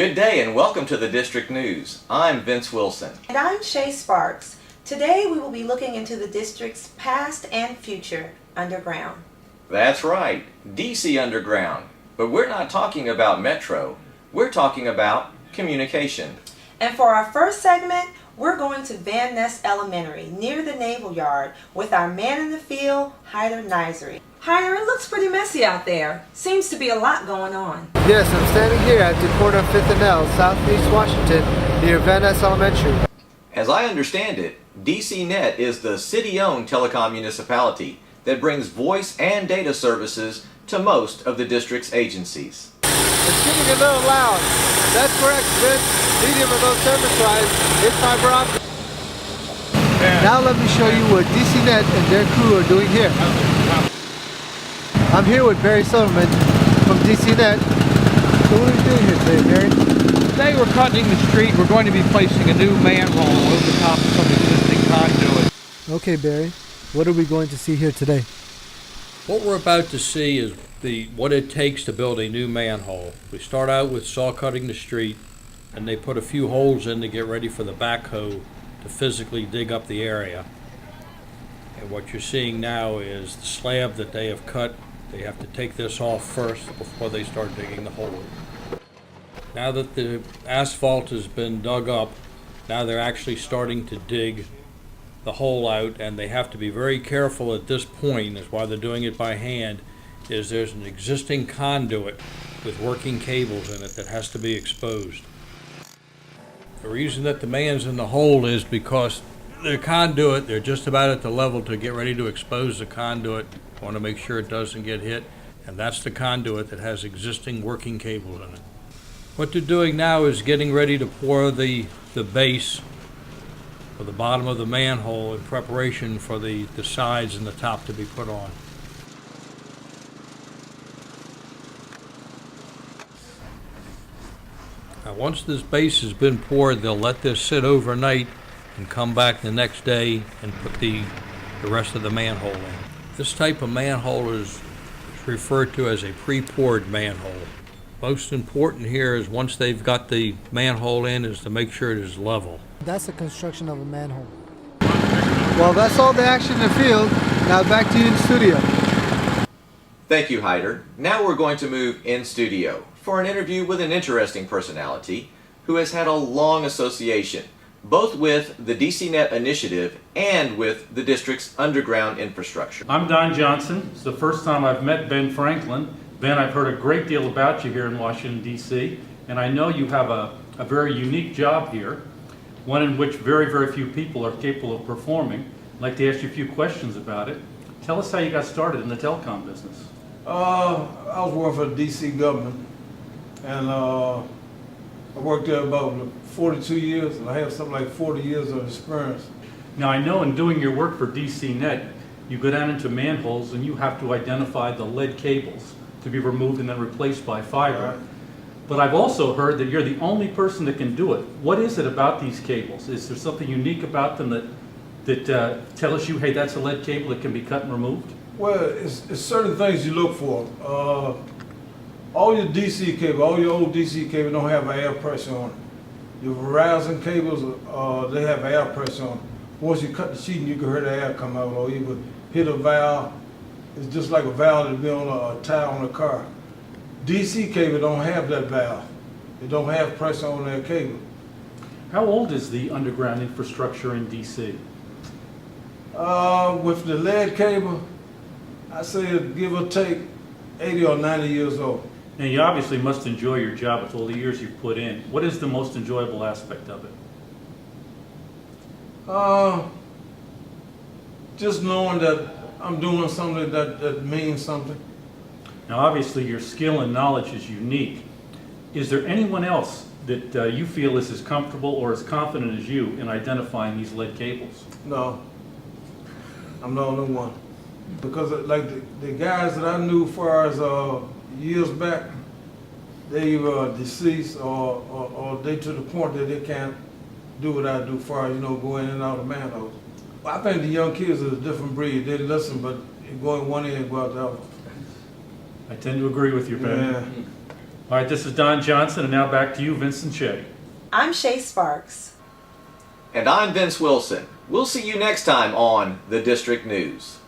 Good day and welcome to the District News. I'm Vince Wilson. And I'm Shay Sparks. Today we will be looking into the district's past and future underground. That's right, DC Underground. But we're not talking about Metro. We're talking about communication. And for our first segment, we're going to Van Ness Elementary near the Naval Yard with our man in the field, Haider Nassiry. Haider, it looks pretty messy out there. Seems to be a lot going on. Yes, I'm standing here at the corner of 5th and L, Southeast Washington, near Van Ness Elementary. As I understand it, DCNet is the city-owned telecom municipality that brings voice and data services to most of the district's agencies. It's getting a little loud. That's correct, Vince. Medium of those service lines is fiber optic. Now let me show you what DCNet and their crew are doing here. I'm here with Barry Silverman from DCNet. So what are we doing here today, Barry? Today we're cutting the street. We're going to be placing a new manhole over the top of some existing conduit. Okay, Barry. What are we going to see here today? What we're about to see is what it takes to build a new manhole. We start out with saw cutting the street, and they put a few holes in to get ready for the backhoe to physically dig up the area. And what you're seeing now is the slab that they have cut. They have to take this off first before they start digging the hole. Now that the asphalt has been dug up, now they're actually starting to dig the hole out, and they have to be very careful at this point. That's why they're doing it by hand. Is there's an existing conduit with working cables in it that has to be exposed. The reason that the man's in the hole is because the conduit, they're just about at the level to get ready to expose the conduit. Want to make sure it doesn't get hit, and that's the conduit that has existing working cables in it. What they're doing now is getting ready to pour the base for the bottom of the manhole in preparation for the sides and the top to be put on. Now once this base has been poured, they'll let this sit overnight and come back the next day and put the rest of the manhole in. This type of manhole is referred to as a pre-poured manhole. Most important here is once they've got the manhole in is to make sure it is level. That's the construction of a manhole. Well, that's all the action in the field. Now back to you in studio. Thank you, Haider. Now we're going to move in studio for an interview with an interesting personality who has had a long association both with the DCNet initiative and with the district's underground infrastructure. I'm Don Johnson. It's the first time I've met Ben Franklin. Ben, I've heard a great deal about you here in Washington, D.C., and I know you have a very unique job here, one in which very, very few people are capable of performing. I'd like to ask you a few questions about it. Tell us how you got started in the telecom business. I was working for the D.C. government, and I worked there about 42 years, and I have something like 40 years of experience. Now, I know in doing your work for DCNet, you go down into manholes and you have to identify the lead cables to be removed and then replaced by fiber. Right. But I've also heard that you're the only person that can do it. What is it about these cables? Is there something unique about them that tells you, hey, that's a lead cable that can be cut and removed? Well, it's certain things you look for. All your DC cable, all your old DC cable don't have air pressure on it. Your Verizon cables, they have air pressure on it. Once you cut the sheeting, you can hear the air come out, or you would hit a valve. It's just like a valve that'd be on a tire on a car. DC cable don't have that valve. They don't have pressure on their cable. How old is the underground infrastructure in DC? With the lead cable, I say give or take 80 or 90 years old. Now, you obviously must enjoy your job with all the years you've put in. What is the most enjoyable aspect of it? Just knowing that I'm doing something that means something. Now, obviously, your skill and knowledge is unique. Is there anyone else that you feel is as comfortable or as confident as you in identifying these lead cables? No, I'm the only one. Because like the guys that I knew far as years back, they were deceased or they to the point that they can't do what I do far as, go in and out of manholes. I think the young kids are a different breed. They listen, but go in one ear and go out the other. I tend to agree with you, Ben. Yeah. All right, this is Don Johnson, and now back to you, Vincent Shea. I'm Shay Sparks. And I'm Vince Wilson. We'll see you next time on the District News.